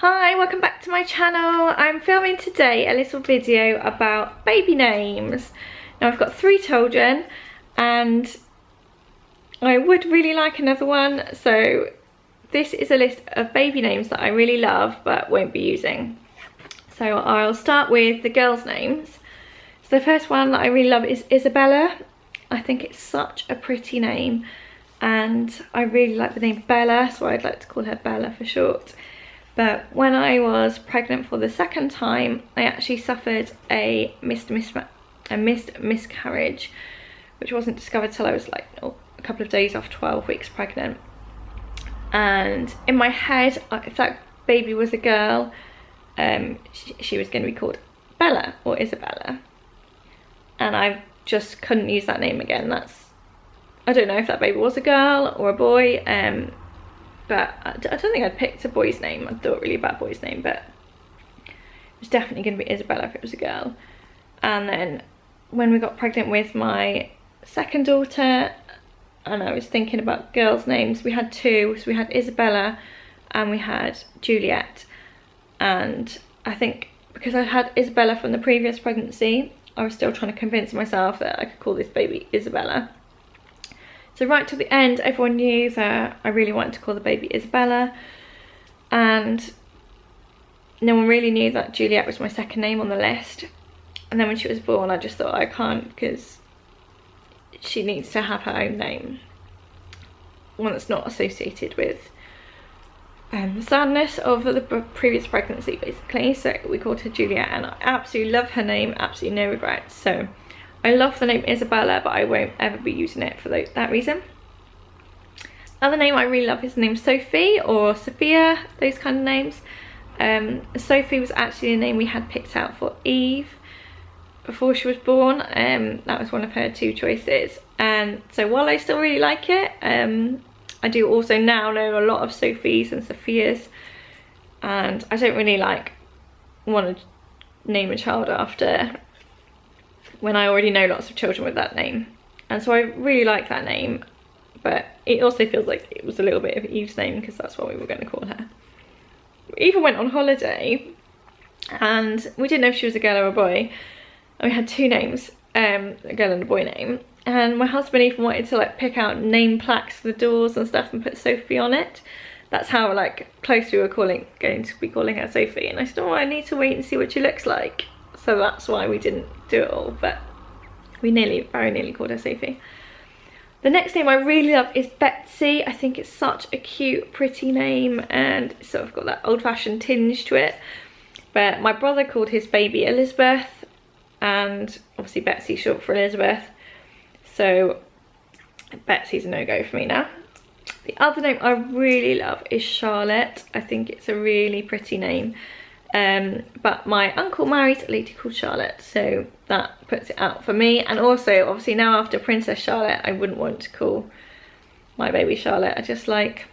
Hi, welcome back to my channel. I'm filming today a little video about baby names. Now I've got 3 children and I would really like another one, so this is a list of baby names that I really love but won't be using. So I'll start with the girls' names. So the first one that I really love is Isabella. I think it's such a pretty name and I really like the name Bella, so I'd like to call her Bella for short. But when I was pregnant for the second time, I actually suffered a missed miscarriage, which wasn't discovered till I was like a couple of days off 12 weeks pregnant. And in my head, if that baby was a girl, she was going to be called Bella or Isabella. And I just couldn't use that name again. I don't know if that baby was a girl or a boy. But I don't think I'd picked a boy's name. I thought really about boy's name, but it was definitely going to be Isabella if it was a girl. And then when we got pregnant with my second daughter, and I was thinking about girls' names, we had 2. So we had Isabella and we had Juliet. And I think because I had Isabella from the previous pregnancy, I was still trying to convince myself that I could call this baby Isabella. So right to the end, everyone knew that I really wanted to call the baby Isabella, and no one really knew that Juliet was my second name on the list. And then when she was born, I just thought I can't, because she needs to have her own name, one that's not associated with the sadness of the previous pregnancy, basically. So we called her Juliet, and I absolutely love her name, absolutely no regrets. So I love the name Isabella, but I won't ever be using it for that reason. Another name I really love is the name Sophie or Sophia, those kind of names. Sophie was actually a name we had picked out for Eve before she was born. That was one of her 2 choices. And so while I still really like it, I do also now know a lot of Sophies and Sophias. And I don't really want to name a child after when I already know lots of children with that name. And so I really like that name, but it also feels like it was a little bit of Eve's name because that's what we were going to call her. We even went on holiday and we didn't know if she was a girl or a boy, and we had 2 names, a girl and a boy name, and my husband even wanted to pick out name plaques for the doors and stuff and put Sophie on it. That's how close we were going to be calling her Sophie. And I said, oh, I need to wait and see what she looks like. So that's why we didn't do it all, but we very nearly called her Sophie. The next name I really love is Betsy. I think it's such a cute, pretty name, and it's sort of got that old-fashioned tinge to it. But my brother called his baby Elizabeth, and obviously Betsy's short for Elizabeth. So Betsy's a no-go for me now. The other name I really love is Charlotte. I think it's a really pretty name. But my uncle married a lady called Charlotte, so that puts it out for me. And also, obviously now after Princess Charlotte, I wouldn't want to call my baby Charlotte. I just it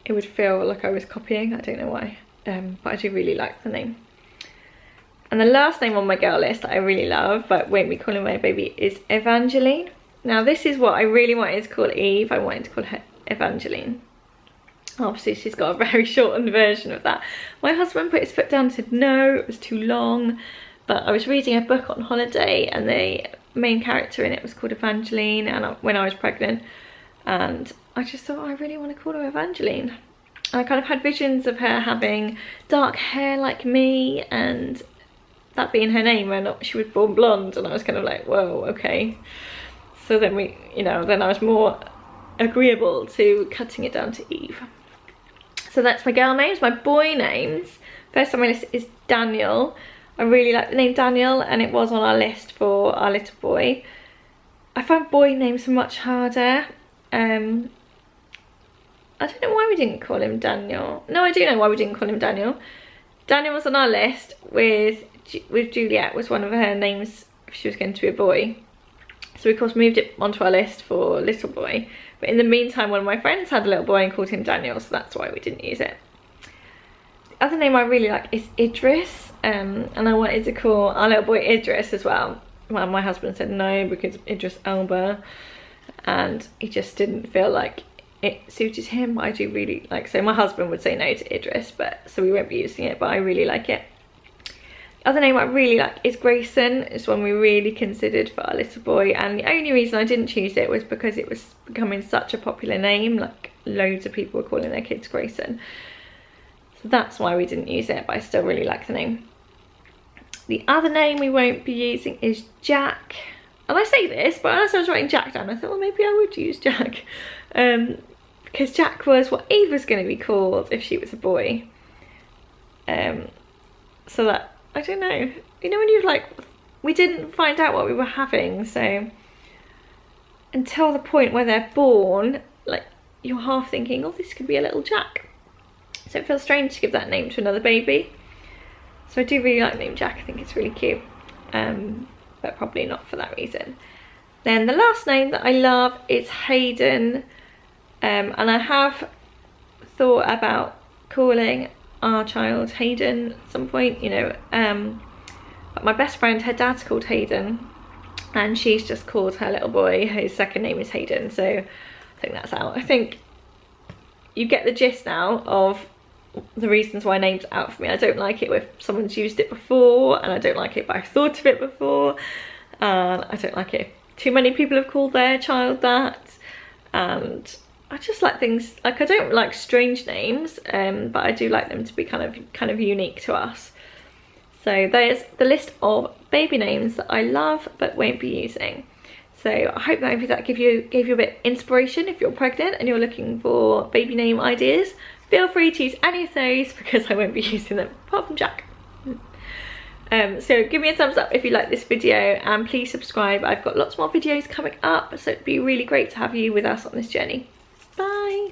would feel like I was copying, I don't know why, but I do really like the name. And the last name on my girl list that I really love, but won't be calling my baby, is Evangeline. Now this is what I really wanted to call Eve. I wanted to call her Evangeline. Obviously she's got a very shortened version of that. My husband put his foot down and said no, it was too long. But I was reading a book on holiday and the main character in it was called Evangeline, and when I was pregnant, and I just thought, I really want to call her Evangeline. And I kind of had visions of her having dark hair like me, and that being her name when she was born blonde, and I was kind of like, whoa, okay. So then then I was more agreeable to cutting it down to Eve. So that's my girl names. My boy names, first on my list is Daniel. I really like the name Daniel, and it was on our list for our little boy. I found boy names much harder. I don't know why we didn't call him Daniel. No, I do know why we didn't call him Daniel. Daniel was on our list with Juliet, was one of her names if she was going to be a boy. So we of course moved it onto our list for little boy. But in the meantime, one of my friends had a little boy and called him Daniel, so that's why we didn't use it. The other name I really like is Idris, and I wanted to call our little boy Idris as well. Well, my husband said no because Idris Elba, and he just didn't feel like it suited him. I do really like, so my husband would say no to Idris, but so we won't be using it, but I really like it. The other name I really like is Grayson. It's one we really considered for our little boy, and the only reason I didn't choose it was because it was becoming such a popular name, like loads of people were calling their kids Grayson. So that's why we didn't use it, but I still really like the name. The other name we won't be using is Jack. And I say this, but as I was writing Jack down, I thought, well, maybe I would use Jack. Because Jack was what Eve was going to be called if she was a boy. So that, I don't know. You know when you're like, we didn't find out what we were having, so until the point where they're born, like, you're half thinking, oh, this could be a little Jack. So it feels strange to give that name to another baby. So I do really like the name Jack. I think it's really cute. But probably not for that reason. Then the last name that I love is Hayden. And I have thought about calling our child Hayden at some point, you know. But my best friend, her dad's called Hayden. And she's just called her little boy, whose second name is Hayden. So I think that's out. I think you get the gist now of the reasons why names are out for me. I don't like it if someone's used it before, and I don't like it but I've thought of it before, and I don't like it if too many people have called their child that, and I just like things, like I don't like strange names, but I do like them to be kind of unique to us. So there's the list of baby names that I love but won't be using. So I hope that maybe that gave you a bit of inspiration if you're pregnant and you're looking for baby name ideas. Feel free to use any of those because I won't be using them, apart from Jack. So give me a thumbs up if you like this video, and please subscribe. I've got lots more videos coming up, so it'd be really great to have you with us on this journey. Bye.